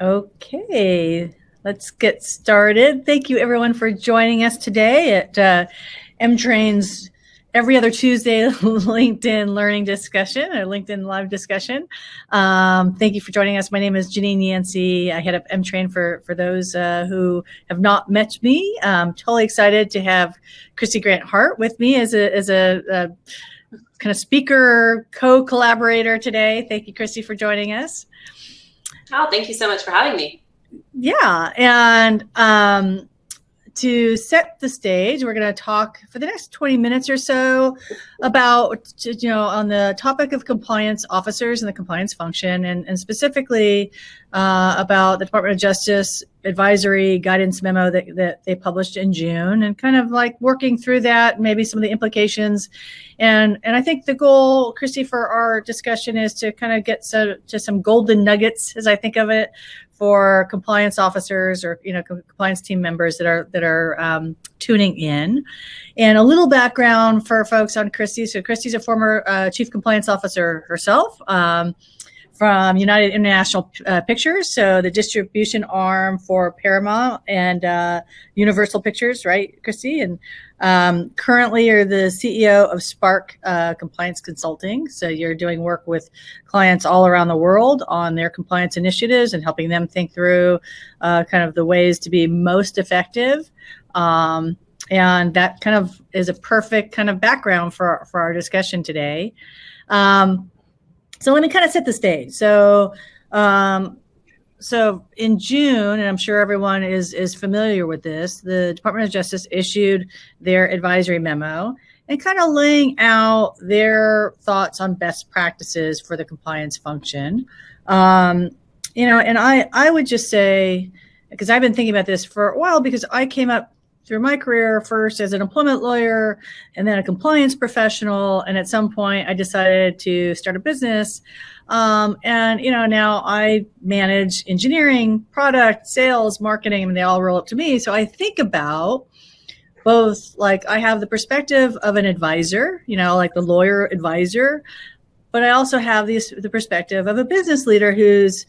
Okay, let's get started. Thank you everyone for joining us today at M-Train's every other Tuesday LinkedIn learning discussion, or LinkedIn live discussion. Thank you for joining us. My name is Janine Yancey. I head up M-Train for those who have not met me. I'm totally excited to have Kristy Grant-Hart with me as a kind of speaker, co-collaborator today. Thank you, Kristy, for joining us. Oh, thank you so much for having me. Yeah, and to set the stage, we're going to talk for the next 20 minutes or so about, on the topic of compliance officers and the compliance function, and specifically about the Department of Justice advisory guidance memo that they published in June, and kind of like working through that, maybe some of the implications. And I think the goal, Kristy, for our discussion is to kind of get to some golden nuggets, as I think of it, for compliance officers or compliance team members that are tuning in. And a little background for folks on Kristy. So Kristy's a former chief compliance officer herself from United International Pictures, so the distribution arm for Paramount and Universal Pictures, right, Kristy? And currently you're the CEO of Spark Compliance Consulting. So you're doing work with clients all around the world on their compliance initiatives and helping them think through kind of the ways to be most effective. And that kind of is a perfect kind of background for our discussion today. So let me kind of set the stage. So in June, and I'm sure everyone is familiar with this, the Department of Justice issued their advisory memo and kind of laying out their thoughts on best practices for the compliance function. And I would just say, because I've been thinking about this for a while, because I came up through my career first as an employment lawyer and then a compliance professional. And at some point I decided to start a business. And now I manage engineering, product, sales, marketing, and they all roll up to me. So I think about both, like I have the perspective of an advisor, like the lawyer advisor, but I also have the perspective of a business leader who's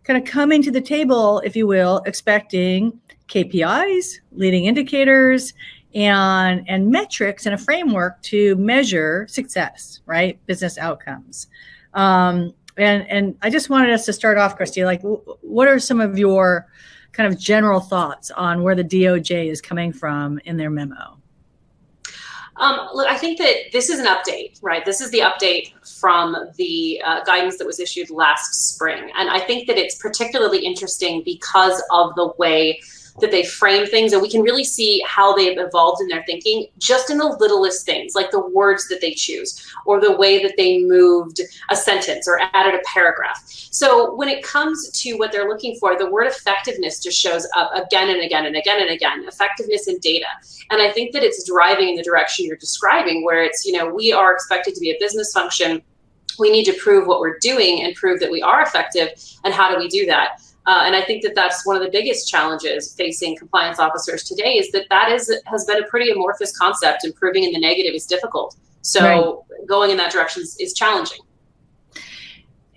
kind of coming to the table, if you will, expecting KPIs, leading indicators, and metrics and a framework to measure success, right? Business outcomes. And I just wanted us to start off, Kristy, like what are some of your kind of general thoughts on where the DOJ is coming from in their memo? Look, I think that this is an update, right? This is the update from the guidance that was issued last spring. And I think that it's particularly interesting because of the way that they frame things, and we can really see how they've evolved in their thinking just in the littlest things, like the words that they choose or the way that they moved a sentence or added a paragraph. So when it comes to what they're looking for, the word effectiveness just shows up again and again and again and again, effectiveness in data. And I think that it's driving in the direction you're describing, where it's, we are expected to be a business function. We need to prove what we're doing and prove that we are effective. And how do we do that? And I think that that's one of the biggest challenges facing compliance officers today, is that has been a pretty amorphous concept, and proving in the negative is difficult. So right. Going in that direction is challenging.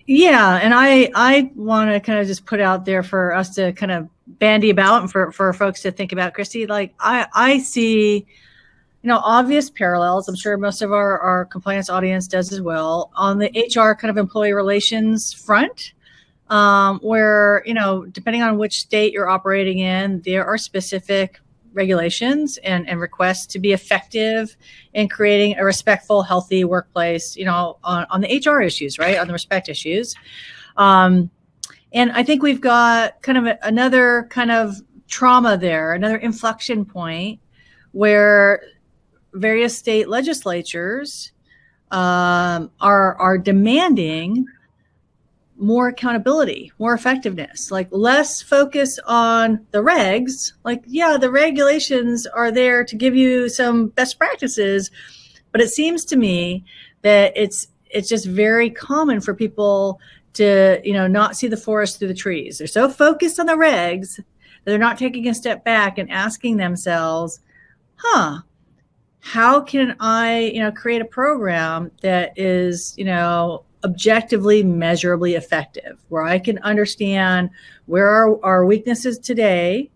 Yeah, and I want to kind of just put out there for us to kind of bandy about and for folks to think about, Kristy, like I see, obvious parallels. I'm sure most of our compliance audience does as well on the HR kind of employee relations front. Where, depending on which state you're operating in, there are specific regulations and requests to be effective in creating a respectful, healthy workplace, on the HR issues, right? On the respect issues. And I think we've got kind of another kind of trauma there, another inflection point where various state legislatures are demanding more accountability, more effectiveness, like less focus on the regs. Like, yeah, the regulations are there to give you some best practices, but it seems to me that it's just very common for people to, not see the forest through the trees. They're so focused on the regs that they're not taking a step back and asking themselves, how can I, create a program that is, objectively, measurably effective, where I can understand where are our weaknesses today,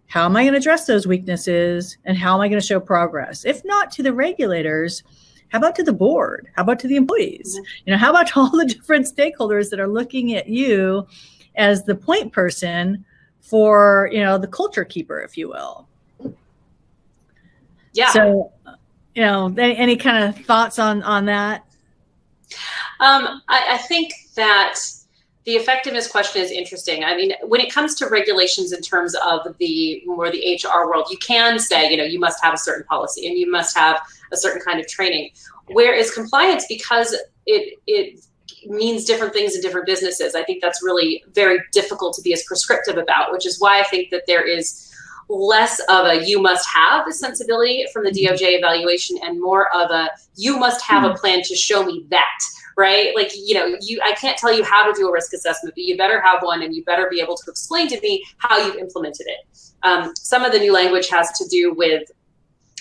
how am I going to address those weaknesses, and how am I going to show progress? If not to the regulators, how about to the board? How about to the employees? How about all the different stakeholders that are looking at you as the point person for, the culture keeper, if you will? Yeah. So, any kind of thoughts on that? I think that the effectiveness question is interesting. I mean, when it comes to regulations in terms of the HR world, you can say, you must have a certain policy and you must have a certain kind of training. Whereas compliance, because it means different things in different businesses, I think that's really very difficult to be as prescriptive about, which is why I think that there is less of a you must have the sensibility from the DOJ evaluation and more of a you must have a plan to show me that, right? Like, I can't tell you how to do a risk assessment, but you better have one and you better be able to explain to me how you've implemented it. Some of the new language has to do with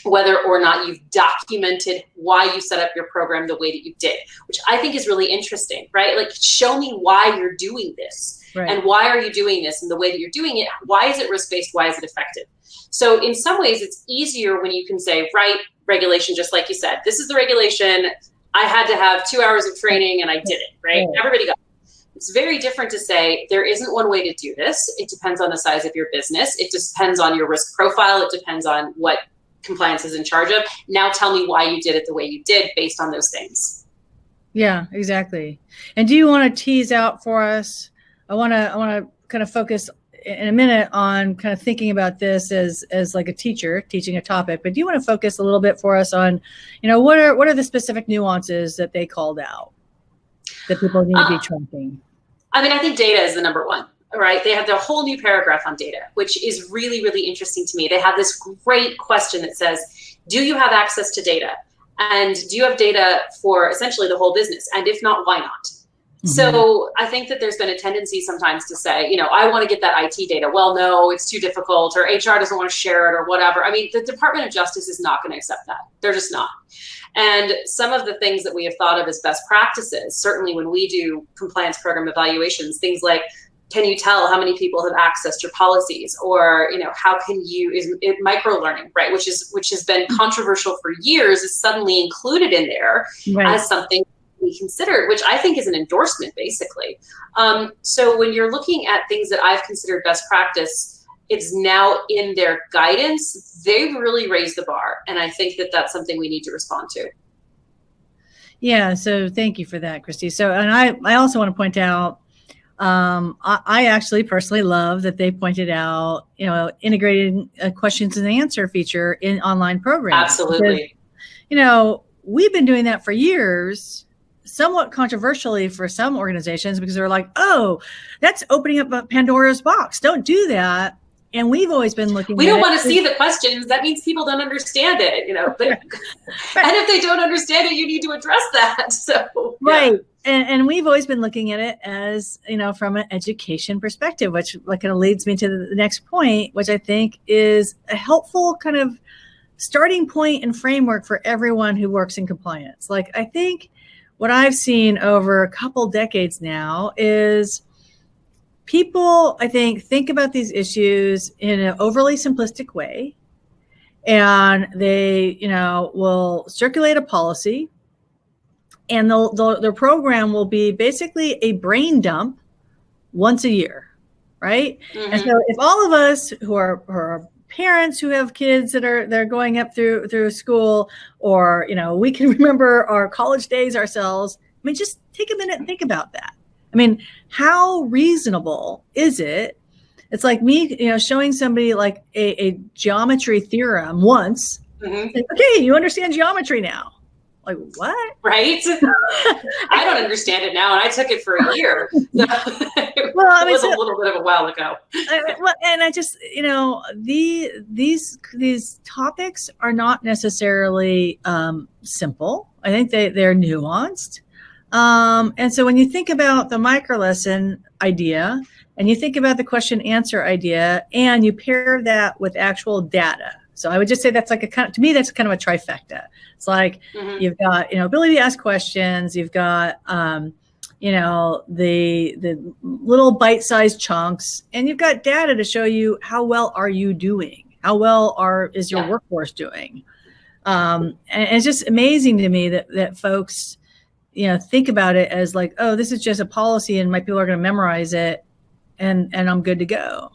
whether or not you've documented why you set up your program the way that you did, which I think is really interesting, right? Like, show me why you're doing this. Right. And why are you doing this and the way that you're doing it? Why is it risk-based? Why is it effective? So in some ways, it's easier when you can say, right, regulation, just like you said, this is the regulation. I had to have 2 hours of training and I did it, right? Everybody got it. It's very different to say there isn't one way to do this. It depends on the size of your business. It depends on your risk profile. It depends on what compliance is in charge of. Now tell me why you did it the way you did based on those things. Yeah, exactly. And do you want to tease out for us? I want to kind of focus in a minute on kind of thinking about this as like a teacher teaching a topic, but do you want to focus a little bit for us on, what are the specific nuances that they called out that people need to be tracking? I mean, I think data is the number one, right? They have their whole new paragraph on data, which is really, really interesting to me. They have this great question that says, do you have access to data? And do you have data for essentially the whole business? And if not, why not? So I think that there's been a tendency sometimes to say, I want to get that IT data. Well, no, it's too difficult, or HR doesn't want to share it, or whatever. I mean, the Department of Justice is not going to accept that. They're just not. And some of the things that we have thought of as best practices, certainly when we do compliance program evaluations, things like, can you tell how many people have accessed your policies? Or, how can you, microlearning, right? Which has been controversial for years, is suddenly included in there as something we considered, which I think is an endorsement, basically. So when you're looking at things that I've considered best practice, it's now in their guidance. They've really raised the bar. And I think that that's something we need to respond to. Yeah. So thank you for that, Kristy. So, and I also want to point out, I actually personally love that they pointed out, integrating a questions and answer feature in online programs. Absolutely. Because, we've been doing that for years, somewhat controversially for some organizations, because they're like, oh, that's opening up a Pandora's box. Don't do that. And we've always been looking. We don't want to see the questions. That means people don't understand it, But, and if they don't understand it, you need to address that. So right. And we've always been looking at it as, from an education perspective, which kind of leads me to the next point, which I think is a helpful kind of starting point and framework for everyone who works in compliance. Like, I think what I've seen over a couple decades now is people, I think about these issues in an overly simplistic way, and they, will circulate a policy, and their program will be basically a brain dump once a year, right? And so if all of us who are parents who have kids they're going up through school, or we can remember our college days ourselves, I mean, just take a minute and think about that. I mean, how reasonable is it? It's like me, showing somebody like a geometry theorem once. Like, okay, you understand geometry now. Like, what? Right? I don't understand it now, and I took it for a year. So it was a little bit of a while ago. And I just, these topics are not necessarily simple. I think they're nuanced. And so when you think about the microlesson idea, and you think about the question answer idea, and you pair that with actual data. So I would just say that's like to me, that's kind of a trifecta. It's like you've got, ability to ask questions. You've got, the little bite-sized chunks, and you've got data to show you how well are you doing? How well is your workforce doing? And it's just amazing to me that folks, think about it as like, oh, this is just a policy and my people are going to memorize it and I'm good to go.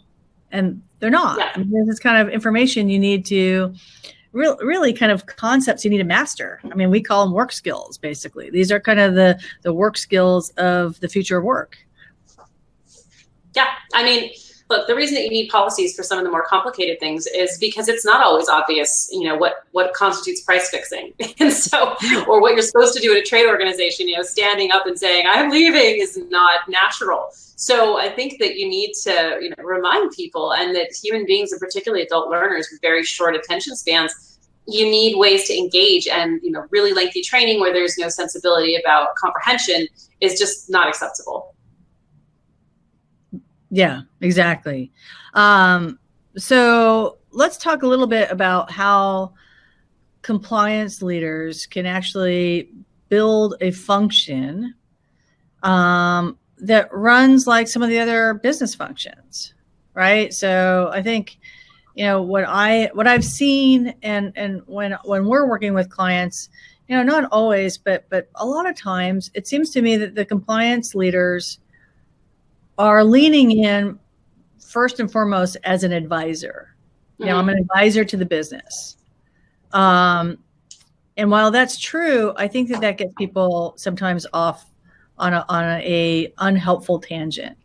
And they're not. Yeah. I mean, this is kind of information you need to really kind of concepts you need to master. I mean, we call them work skills, basically. These are kind of the work skills of the future of work. Yeah. I mean, look, the reason that you need policies for some of the more complicated things is because it's not always obvious, what constitutes price fixing. And so, or what you're supposed to do at a trade organization, standing up and saying, I'm leaving is not natural. So I think that you need to, remind people, and that human beings, and particularly adult learners with very short attention spans, you need ways to engage, and, really lengthy training where there's no sensibility about comprehension is just not acceptable. Yeah, exactly. So let's talk a little bit about how compliance leaders can actually build a function that runs like some of the other business functions, right? So I think, what I've seen, and when we're working with clients, not always, but a lot of times, it seems to me that the compliance leaders are leaning in first and foremost as an advisor. I'm an advisor to the business. And while that's true, I think that gets people sometimes off on a unhelpful tangent,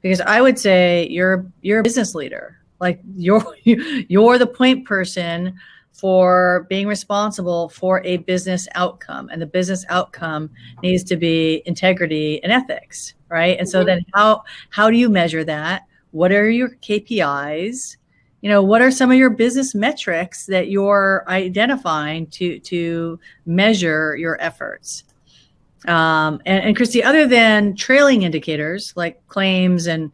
because I would say you're a business leader. Like you're the point person for being responsible for a business outcome, and the business outcome needs to be integrity and ethics, right? And so then how do you measure that? What are your KPIs? What are some of your business metrics that you're identifying to measure your efforts? And Kristy, other than trailing indicators like claims and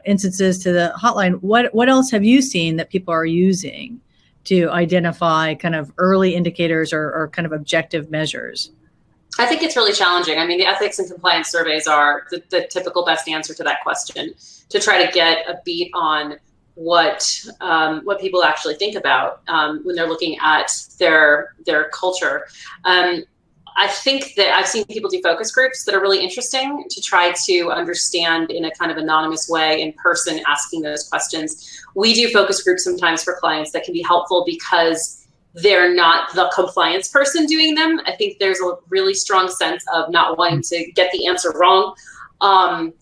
instances to the hotline, what else have you seen that people are using to identify kind of early indicators or kind of objective measures? I think it's really challenging. I mean, the ethics and compliance surveys are the typical best answer to that question, to try to get a beat on what people actually think about when they're looking at their culture. I think that I've seen people do focus groups that are really interesting to try to understand in a kind of anonymous way, in person, asking those questions. We do focus groups sometimes for clients that can be helpful because they're not the compliance person doing them. I think there's a really strong sense of not wanting to get the answer wrong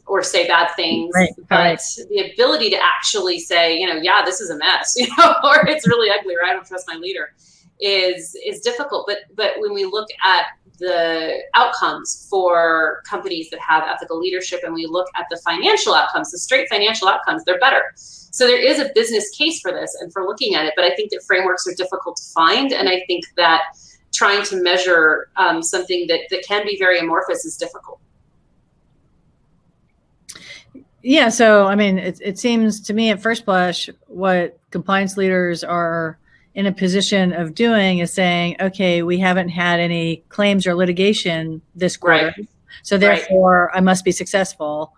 or say bad things, but the ability to actually say, yeah, this is a mess, or it's really ugly, or I don't trust my leader is difficult. But when we look at the outcomes for companies that have ethical leadership, and we look at the financial outcomes, the straight financial outcomes, they're better. So there is a business case for this and for looking at it, but I think that frameworks are difficult to find. And I think that trying to measure something that can be very amorphous is difficult. Yeah. So, I mean, it seems to me at first blush, what compliance leaders are in a position of doing is saying, okay, we haven't had any claims or litigation this quarter, so therefore I must be successful.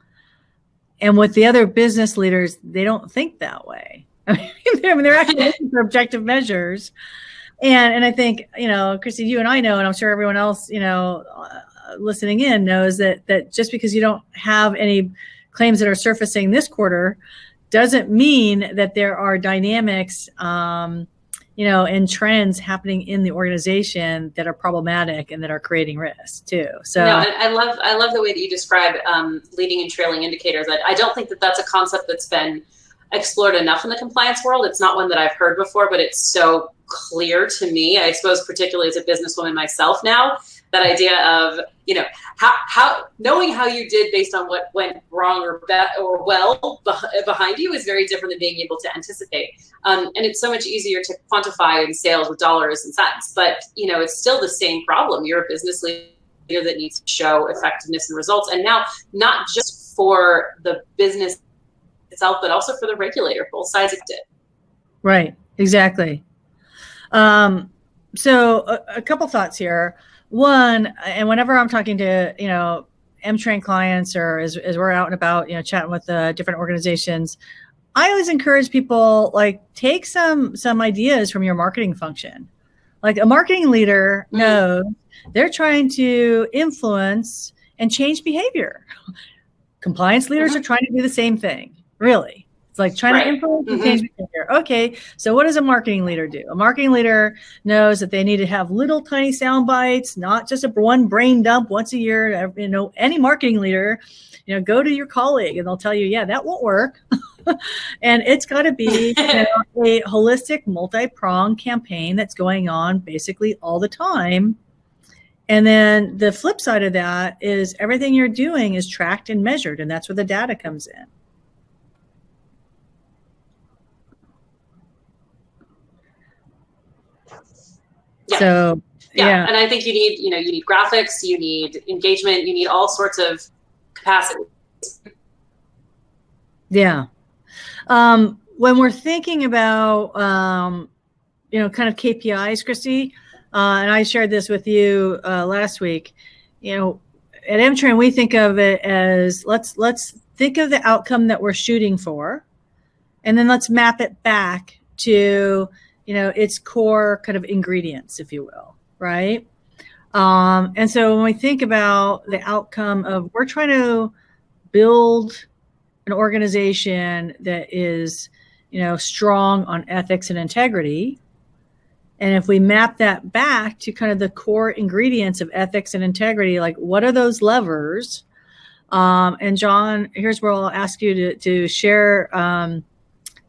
And with the other business leaders, they don't think that way. I mean, they're actually looking for objective measures. And I think, Kristy, you and I know, and I'm sure everyone else, listening in knows that just because you don't have any claims that are surfacing this quarter doesn't mean that there are dynamics, and trends happening in the organization that are problematic and that are creating risks too. So I love the way that you describe leading and trailing indicators. I don't think that that's a concept that's been explored enough in the compliance world. It's not one that I've heard before, but it's so clear to me, I suppose, particularly as a businesswoman myself now, that idea of, how knowing how you did based on what went wrong or well behind you is very different than being able to anticipate. And it's so much easier to quantify in sales with dollars and cents, but it's still the same problem. You're a business leader that needs to show effectiveness and results. And now not just for the business itself, but also for the regulator, both sides of it. Right. Exactly. So a couple thoughts here. One, and whenever I'm talking to, M-Train clients, or as we're out and about, chatting with different organizations, I always encourage people, like, take some ideas from your marketing function. Like, a marketing leader knows they're trying to influence and change behavior. Compliance leaders are trying to do the same thing, really. It's like trying to influence and change behavior. Okay, so what does a marketing leader do? A marketing leader knows that they need to have little tiny sound bites, not just one brain dump once a year. Any marketing leader, go to your colleague and they'll tell you, yeah, that won't work. And it's got to be a holistic, multi-pronged campaign that's going on basically all the time. And then the flip side of that is everything you're doing is tracked and measured, and that's where the data comes in. Yeah. So, yeah. And I think you need graphics, you need engagement, you need all sorts of capacity. Yeah. When we're thinking about, kind of KPIs, Kristy, and I shared this with you last week, at M-Train, we think of it as let's think of the outcome that we're shooting for, and then let's map it back to, its core kind of ingredients, if you will, right? And so when we think about the outcome of, we're trying to build an organization that is, strong on ethics and integrity. And if we map that back to kind of the core ingredients of ethics and integrity, like, what are those levers? And John, here's where I'll ask you to share,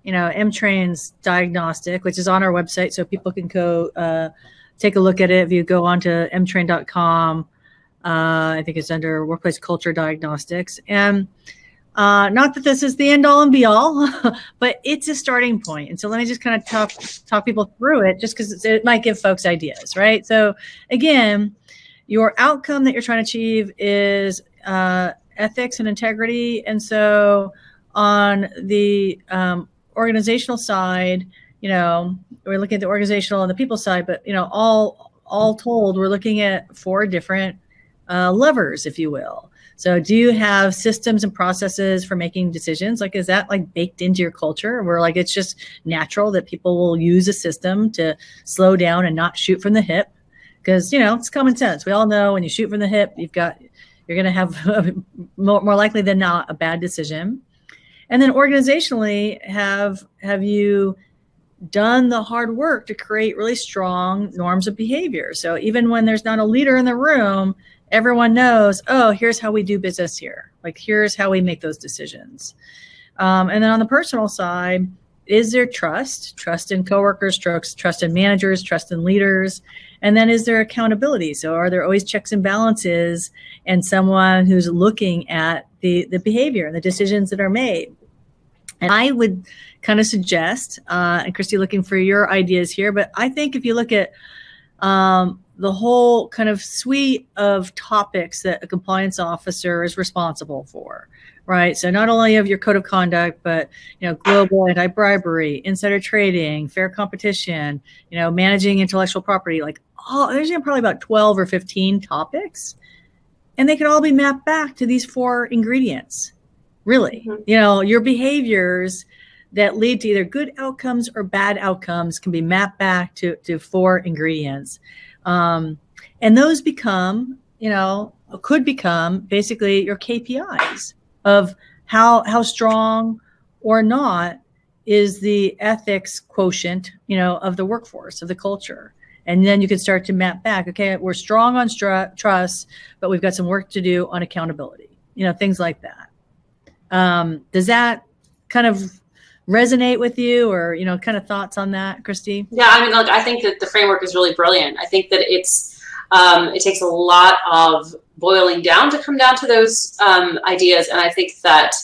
M-Train's diagnostic, which is on our website, so people can go take a look at it. If you go onto mtrain.com, I think it's under Workplace Culture Diagnostics. And not that this is the end all and be all, but it's a starting point. And so let me just kind of talk people through it, just because it might give folks ideas, right? So again, your outcome that you're trying to achieve is ethics and integrity. And so on the organizational side, we're looking at the organizational and the people side, but all told, we're looking at 4 different levers, if you will. So do you have systems and processes for making decisions? Like, is that like baked into your culture, where like it's just natural that people will use a system to slow down and not shoot from the hip? Because, it's common sense. We all know when you shoot from the hip, you're going to have more likely than not a bad decision. And then organizationally, have you done the hard work to create really strong norms of behavior? So even when there's not a leader in the room, everyone knows, oh, here's how we do business here. Like, here's how we make those decisions. And then on the personal side, is there trust in coworkers, trust in managers, trust in leaders? And then is there accountability? So are there always checks and balances and someone who's looking at the behavior and the decisions that are made? And I would kind of suggest, and Kristy, looking for your ideas here, but I think if you look at the whole kind of suite of topics that a compliance officer is responsible for, right? So not only of your code of conduct, but, global anti-bribery, insider trading, fair competition, managing intellectual property, like there's probably about 12 or 15 topics, and they could all be mapped back to these 4 ingredients, really. Your behaviors that lead to either good outcomes or bad outcomes can be mapped back to 4 ingredients. And those could become basically your KPIs of how strong or not is the ethics quotient, of the workforce, of the culture. And then you can start to map back, okay, we're strong on trust, but we've got some work to do on accountability, things like that. Does that kind of resonate with you, or, kind of thoughts on that, Kristy? Yeah, I mean, look, I think that the framework is really brilliant. I think that it takes a lot of boiling down to come down to those ideas. And I think that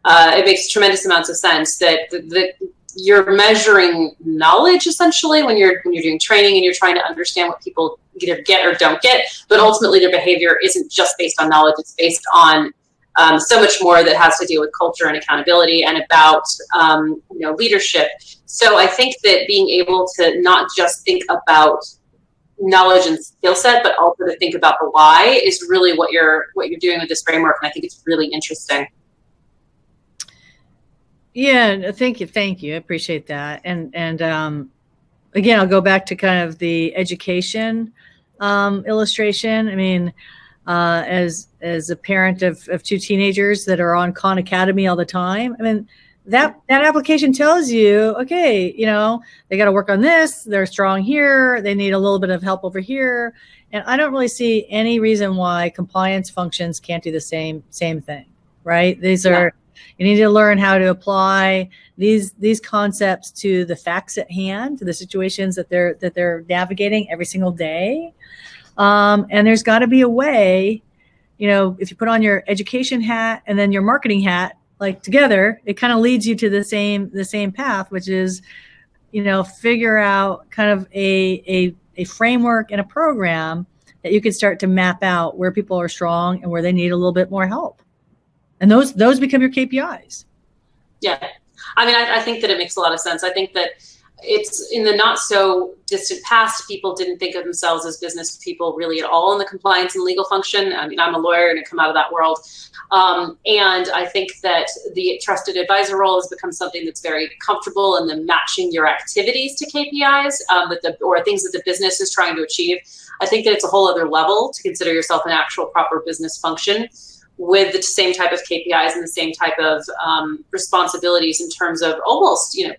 it makes tremendous amounts of sense that you're measuring knowledge essentially when you're doing training, and you're trying to understand what people either get or don't get, but ultimately their behavior isn't just based on knowledge. It's based on so much more that has to do with culture and accountability and about leadership. So I think that being able to not just think about knowledge and skill set, but also to think about the why is really what you're doing with this framework. And I think it's really interesting. Yeah, thank you. I appreciate that. And again, I'll go back to kind of the education illustration. I mean, as a parent of two teenagers that are on Khan Academy all the time, I mean, that application tells you, okay, you know, they got to work on this. They're strong here. They need a little bit of help over here. And I don't really see any reason why compliance functions can't do the same thing, right? These are, you need to learn how to apply these concepts to the facts at hand, to the situations that they're navigating every single day. And there's got to be a way, you know, if you put on your education hat and then your marketing hat, like together, it kind of leads you to the same path, which is, you know, figure out kind of a framework and a program that you can start to map out where people are strong and where they need a little bit more help. And those become your KPIs. Yeah. I mean, I think that it makes a lot of sense. I think that it's in the not so distant past, people didn't think of themselves as business people really at all in the compliance and legal function. I mean, I'm a lawyer and I come out of that world. And I think that the trusted advisor role has become something that's very comfortable in the matching your activities to KPIs or things that the business is trying to achieve. I think that it's a whole other level to consider yourself an actual proper business function with the same type of KPIs and the same type of responsibilities in terms of almost, you know,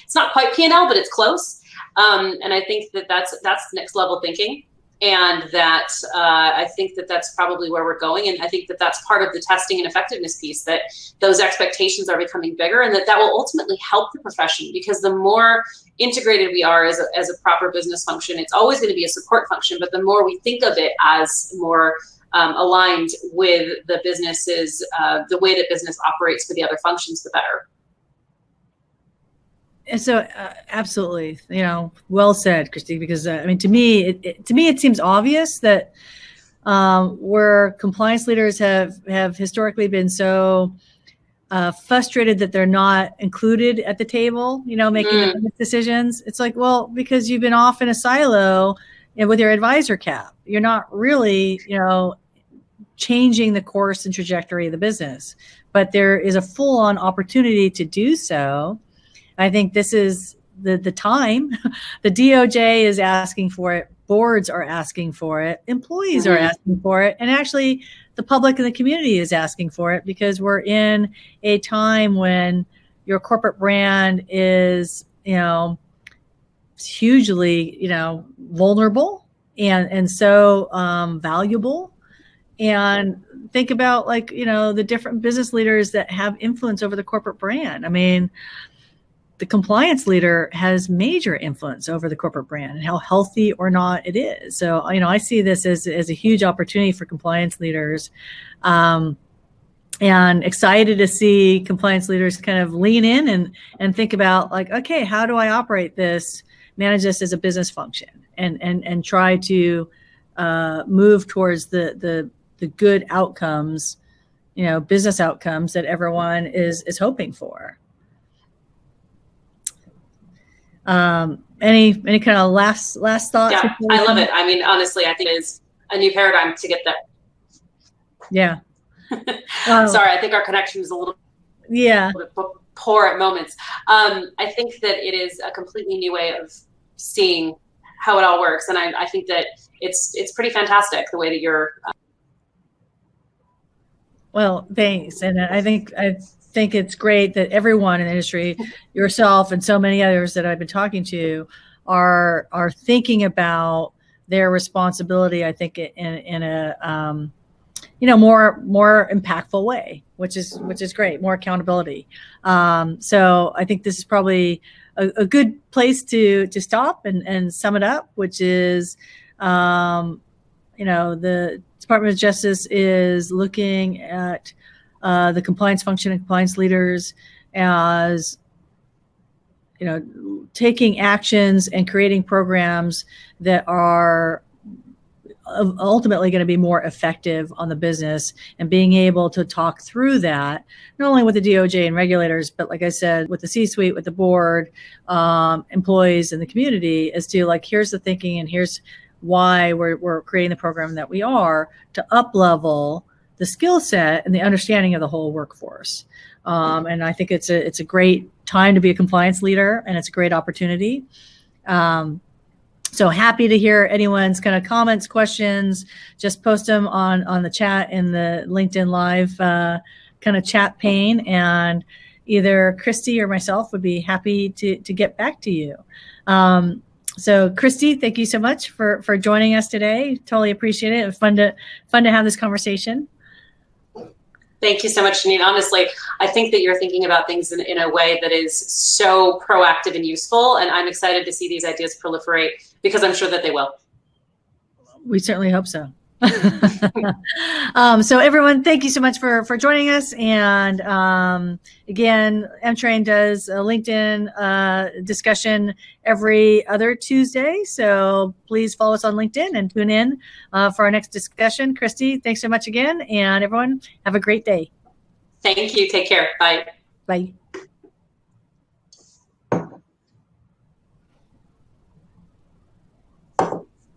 it's not quite P&L, but it's close. And I think that that's next level thinking. And that I think that that's probably where we're going. And I think that that's part of the testing and effectiveness piece, that those expectations are becoming bigger and that will ultimately help the profession, because the more integrated we are as a proper business function, it's always going to be a support function. But the more we think of it as more aligned with the businesses, the way that business operates for the other functions, the better. And so, absolutely, you know, well said, Kristy. Because I mean, to me, it seems obvious that where compliance leaders have historically been so frustrated that they're not included at the table, you know, making the decisions. It's like, well, because you've been off in a silo and with your advisor cap, you're not really, you know, changing the course and trajectory of the business. But there is a full-on opportunity to do so. I think this is the time. The DOJ is asking for it. Boards are asking for it. Employees are asking for it. And actually, the public and the community is asking for it, because we're in a time when your corporate brand is, you know, hugely, you know, vulnerable and so valuable. And think about, like, you know, the different business leaders that have influence over the corporate brand. I mean, the compliance leader has major influence over the corporate brand and how healthy or not it is. So, you know, I see this as a huge opportunity for compliance leaders, and excited to see compliance leaders kind of lean in and think about, like, okay, how do I operate this, manage this as a business function, and try to move towards the good outcomes, you know, business outcomes that everyone is hoping for. Any kind of last thoughts? Yeah, I love it. I mean, honestly, I think it is a new paradigm to get that. Yeah. Sorry, I think our connection is a little poor at moments. I think that it is a completely new way of seeing how it all works, and I think that it's pretty fantastic the way that you're. Well, thanks, and I think it's great that everyone in the industry, yourself and so many others that I've been talking to, are thinking about their responsibility, I think, in a you know, more impactful way, which is great, more accountability. So I think this is probably a good place to stop and sum it up, which is, you know, the Department of Justice is looking at the compliance function and compliance leaders as, you know, taking actions and creating programs that are ultimately going to be more effective on the business, and being able to talk through that, not only with the DOJ and regulators, but like I said, with the C-suite, with the board, employees and the community, as to like, here's the thinking and here's why we're creating the program that we are, to up level the skill set and the understanding of the whole workforce. And I think it's a great time to be a compliance leader, and it's a great opportunity. So happy to hear anyone's kind of comments, questions. Just post them on the chat in the LinkedIn Live kind of chat pane, and either Kristy or myself would be happy to get back to you. So Kristy, thank you so much for joining us today. Totally appreciate it. It was fun to have this conversation. Thank you so much, Janine. Honestly, I think that you're thinking about things in a way that is so proactive and useful, and I'm excited to see these ideas proliferate, because I'm sure that they will. We certainly hope so. So everyone, thank you so much for joining us. And again, M-Train does a LinkedIn discussion every other Tuesday. So please follow us on LinkedIn and tune in for our next discussion. Kristy, thanks so much again. And everyone, have a great day. Thank you. Take care. Bye. Bye.